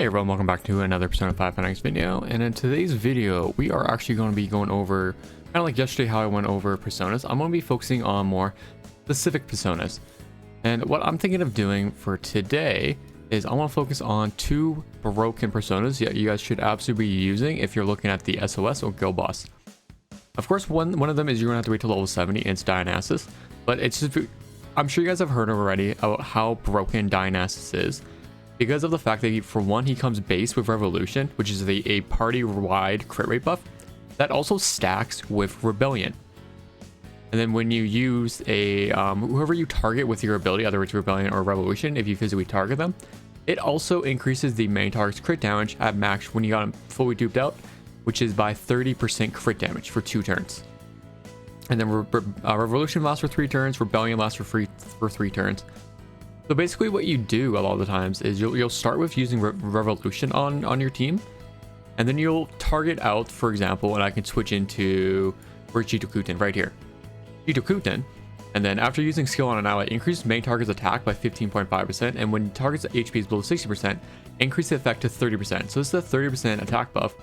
Hey everyone, welcome back to another Persona 5 Phantom X video, and in today's video we are actually going to be going over, kind of like yesterday how I went over personas. I'm going to be focusing on more specific personas, and what I'm thinking of doing for today is I want to focus on two broken personas that you guys should absolutely be using if you're looking at the SOS or Guild Boss. Of course, one of them is you're going to have to wait till level 70, and it's Dionysus, but it's just, I'm sure you guys have heard already about how broken Dionysus is. Because of the fact that for one, he comes base with Revolution, which is a party-wide crit rate buff that also stacks with Rebellion. And then when you use a whoever you target with your ability, either it's Rebellion or Revolution, if you physically target them, it also increases the main target's crit damage at max when you got him fully duped out, which is by 30% crit damage for 2 turns. And then Revolution lasts for 3 turns, Rebellion lasts for 3 turns. So basically what you do a lot of the times is you'll start with using Revolution on your team, and then you'll target out, for example, and I can switch into Jitokuten right here. Jitokuten, and then after using skill on an ally, increase main target's attack by 15.5%, and when target's HP is below 60%, increase the effect to 30%. So this is a 30% attack buff,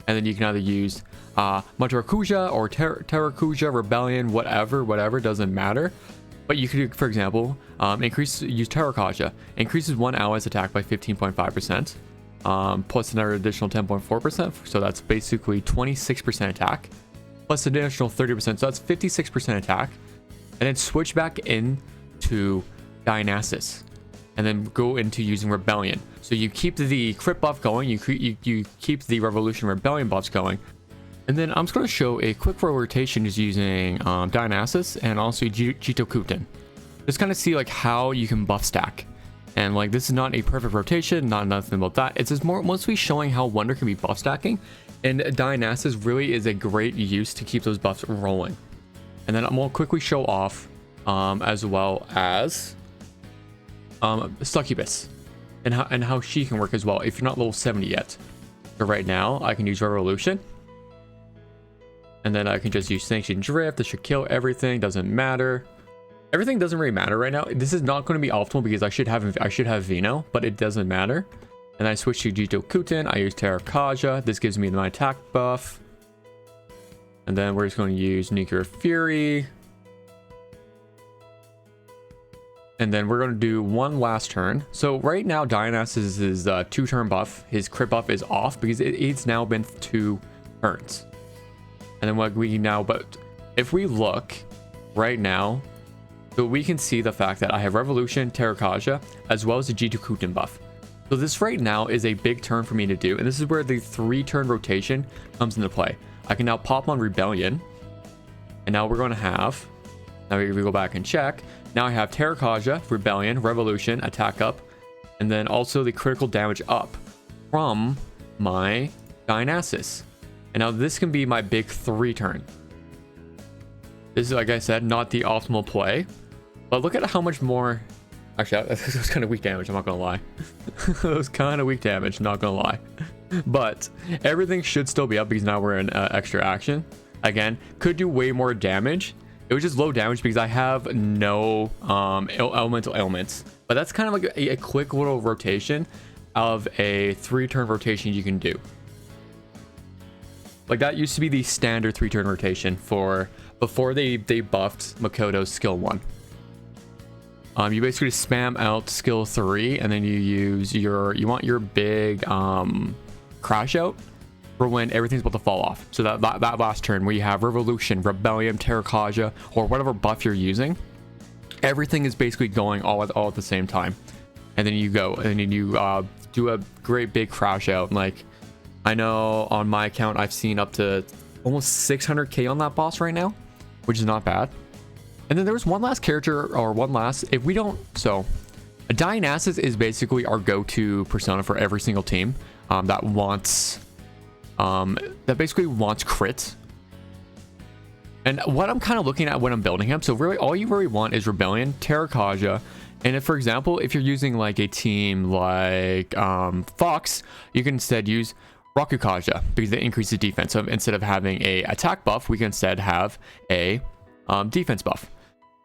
and then you can either use Matarakuja or Terakuja, Rebellion, whatever, doesn't matter. But you could, for example, use Terrakaja. Increases one ally's attack by 15.5%, plus another additional 10.4%. So that's basically 26% attack, plus an additional 30%. So that's 56% attack. And then switch back into Dionysus, and then go into using Rebellion. So you keep the crit buff going, you keep the Revolution Rebellion buffs going. And then I'm just going to show a quick rotation just using Dionysus and also Jitokuten. Just kind of see like how you can buff stack. And like this is not a perfect rotation, nothing about that. It's just mostly showing how Wonder can be buff stacking. And Dionysus really is a great use to keep those buffs rolling. And then I'm going to quickly show off as well as Succubus and how she can work as well if you're not level 70 yet. So right now I can use Revolution. And then I can just use Sanctioned Drift. This should kill everything. Doesn't matter. Everything doesn't really matter right now. This is not going to be optimal because I should have Vino, but it doesn't matter. And I switch to Jitokuten. I use Terrakaja. This gives me my attack buff. And then we're just going to use Nuclear Fury. And then we're going to do one last turn. So right now, Dionysus' 2-turn buff, his crit buff is off because it's now been 2 turns. And then what we now, but if we look right now, so we can see the fact that I have Revolution, Terrakaja, as well as the Jitokuten buff. So this right now is a big turn for me to do. And this is where the 3-turn rotation comes into play. I can now pop on Rebellion. And now we're going to have, now if we go back and check, now I have Terrakaja, Rebellion, Revolution, attack up, and then also the critical damage up from my Dionysus. And now this can be my big 3-turn. This is, like I said, not the optimal play. But look at how much more... Actually, that was kind of weak damage, I'm not going to lie. That was kind of weak damage, not going to lie. But everything should still be up because now we're in extra action. Again, could do way more damage. It was just low damage because I have no elemental ailments. But that's kind of like a quick little rotation of a 3-turn rotation you can do. Like that used to be the standard 3-turn rotation for before they buffed Makoto's skill 1. You basically spam out skill 3 and then you use you want your big crash out for when everything's about to fall off. So that last turn where you have Revolution, Rebellion, Terrakaja, or whatever buff you're using, everything is basically going all at the same time. And then you go and then you do a great big crash out. Like I know on my account, I've seen up to almost 600k on that boss right now, which is not bad. And then there was one last character, or one last, if we don't, so Dionysus is basically our go-to persona for every single team that basically wants crit. And what I'm kind of looking at when I'm building him, so really all you really want is Rebellion, Terrakaja, and if, for example, if you're using like a team like Fox, you can instead use Rakukaja because it increases defense. So instead of having a attack buff, we can instead have a defense buff.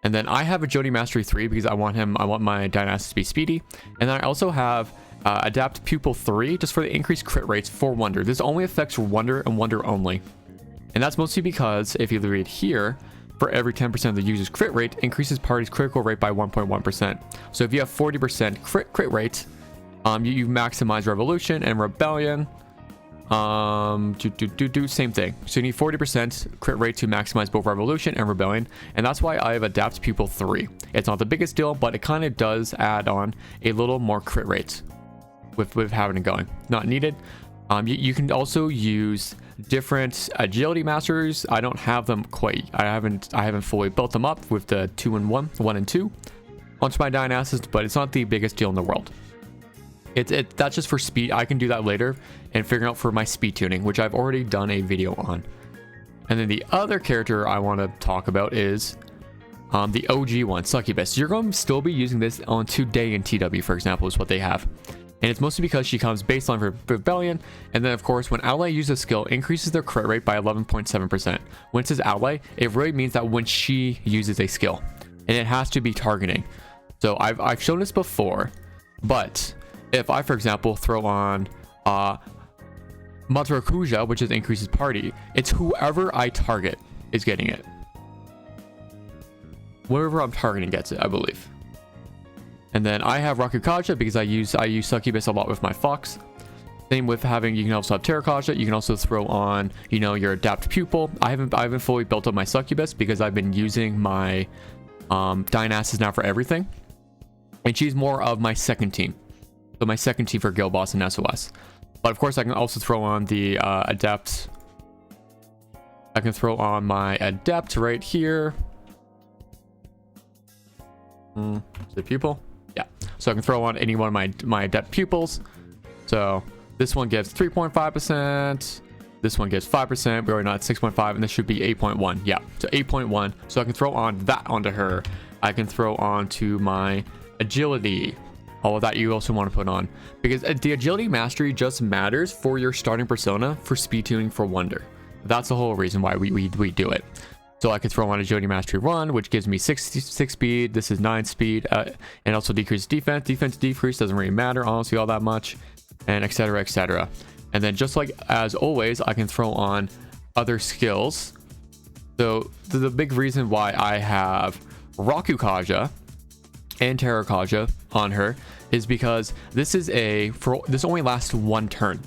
And then I have a Jody Mastery 3 because I want my Dionysus to be speedy. And then I also have adapt pupil 3 just for the increased crit rates for Wonder. This only affects Wonder and Wonder only. And that's mostly because if you read here, for every 10% of the user's crit rate, increases party's critical rate by 1.1%. So if you have 40% crit rate, you maximize Revolution and Rebellion. Same thing. So you need 40% crit rate to maximize both Revolution and Rebellion, and that's why I have adapt pupil 3. It's not the biggest deal, but it kind of does add on a little more crit rate with having it going. Not needed. You can also use different agility masters. I don't have them quite. I haven't fully built them up with the 2 and 1 and 2 onto my Dionysus, but it's not the biggest deal in the world. That's just for speed. I can do that later and figure out for my speed tuning, which I've already done a video on. And then the other character I want to talk about is the OG one, Succubus. You're going to still be using this on today in TW, for example, is what they have. And it's mostly because she comes baseline for Rebellion, and then of course when ally uses a skill, increases their crit rate by 11.7%. When it says ally, it really means that when she uses a skill, and it has to be targeting. So I've shown this before, but if I, for example, throw on Matrakuja, which is increases party, it's whoever I target is getting it. Whoever I'm targeting gets it, I believe. And then I have Rakukaja because I use Succubus a lot with my Fox. Same with having, you can also have Terrakaja. You can also throw on, you know, your adapt pupil. I haven't fully built up my Succubus because I've been using my Dionysus now for everything. And she's more of my second team. So my second team for Guild Boss and SOS. But of course I can also throw on the Adept. I can throw on my Adept right here. Is it pupil? Yeah. So I can throw on any one of my Adept pupils. So this one gives 3.5%. This one gives 5%. We already know it's 6.5, and this should be 8.1. Yeah. So 8.1. So I can throw on that onto her. I can throw on to my agility. All of that you also want to put on, because the agility mastery just matters for your starting persona for speed tuning for Wonder. That's the whole reason why we do it. So I could throw on agility mastery 1, which gives me 6 speed. This is 9 speed, and also decreases defense. Defense decrease doesn't really matter honestly all that much, and etc, etc. And then just like as always, I can throw on other skills. So the big reason why I have Rakukaja and Terrakaja on her is because this this only lasts 1 turn.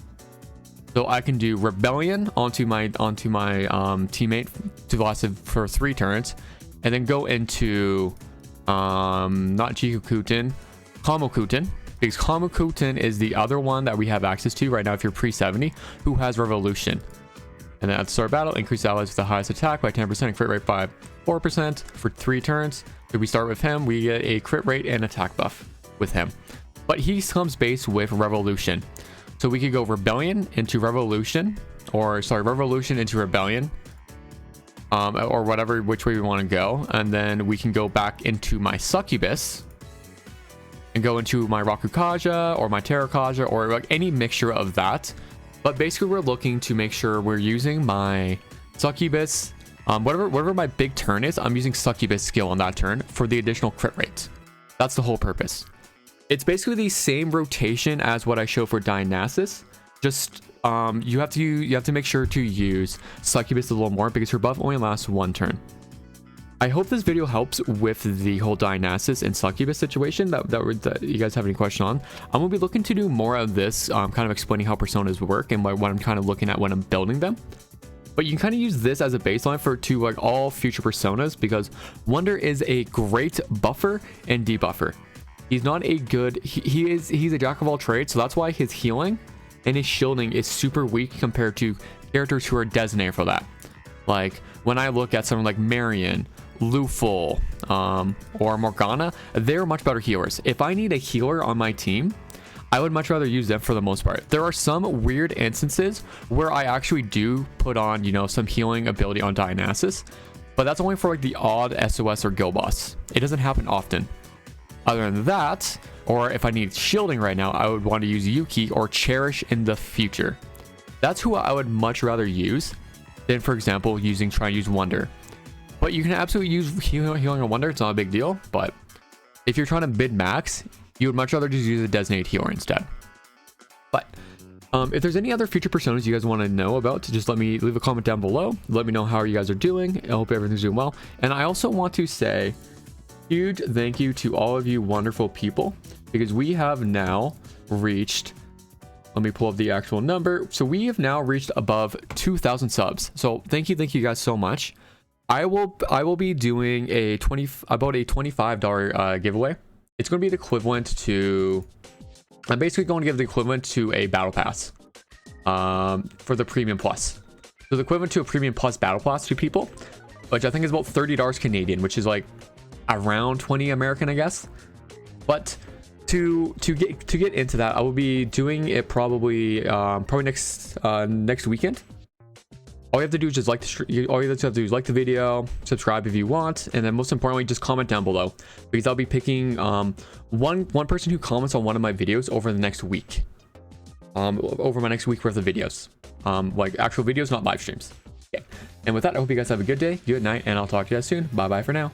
So I can do Rebellion onto my teammate to last for 3 turns, and then go into not Jikukuten, Kamokuten, because Kamokuten is the other one that we have access to right now if you're pre-70, who has Revolution. And then at the start of battle, increase allies with the highest attack by 10%, crit rate by 4% for 3 turns. If we start with him, we get a crit rate and attack buff with him. But he comes base with Revolution. So we could go Rebellion into Revolution, or sorry, Revolution into Rebellion, or whatever, which way we want to go. And then we can go back into my Succubus and go into my Rakukaja or my Terrakaja or like any mixture of that. But basically we're looking to make sure we're using my Succubus, whatever my big turn is, I'm using Succubus skill on that turn for the additional crit rate. That's the whole purpose. It's basically the same rotation as what I show for Dionysus. Just you have to make sure to use Succubus a little more because her buff only lasts 1 turn. I hope this video helps with the whole Dionysus and Succubus situation that you guys have any question on. I'm gonna be looking to do more of this, kind of explaining how personas work and what I'm kind of looking at when I'm building them. But you can kind of use this as a baseline for like all future personas, because Wonder is a great buffer and debuffer. He's not a good, he's a jack of all trades, so that's why his healing and his shielding is super weak compared to characters who are designated for that. Like when I look at someone like Marion, Luful, or Morgana, they're much better healers. If I need a healer on my team, I would much rather use them for the most part. There are some weird instances where I actually do put on, you know, some healing ability on Dionysus, but that's only for like the odd SOS or Guild Boss. It doesn't happen often. Other than that, or if I need shielding right now, I would want to use Yuki or Cherish in the future. That's who I would much rather use than, for example, trying to use Wonder. But you can absolutely use healing on Wonder. It's not a big deal. But if you're trying to mid max, you would much rather just use a designated healer instead. But if there's any other future personas you guys want to know about, just leave a comment down below. Let me know how you guys are doing. I hope everything's doing well. And I also want to say huge thank you to all of you wonderful people, because we have now reached, let me pull up the actual number. So we have now reached above 2,000 subs. So thank you guys so much. I will be doing about a $25 giveaway. It's going to be the equivalent to, I'm basically going to give the equivalent to a battle pass for the premium plus. So the equivalent to a premium plus battle pass to people, which I think is about $30 Canadian, which is like around 20 American, I guess. But to get into that, I will be doing it probably next weekend. All you have to do is just all you have to do is like the video, subscribe if you want, and then most importantly, just comment down below, because I'll be picking one person who comments on one of my videos over the next week, over my next week worth of videos, like actual videos, not live streams. Okay. And with that, I hope you guys have a good day, good night, and I'll talk to you guys soon. Bye bye for now.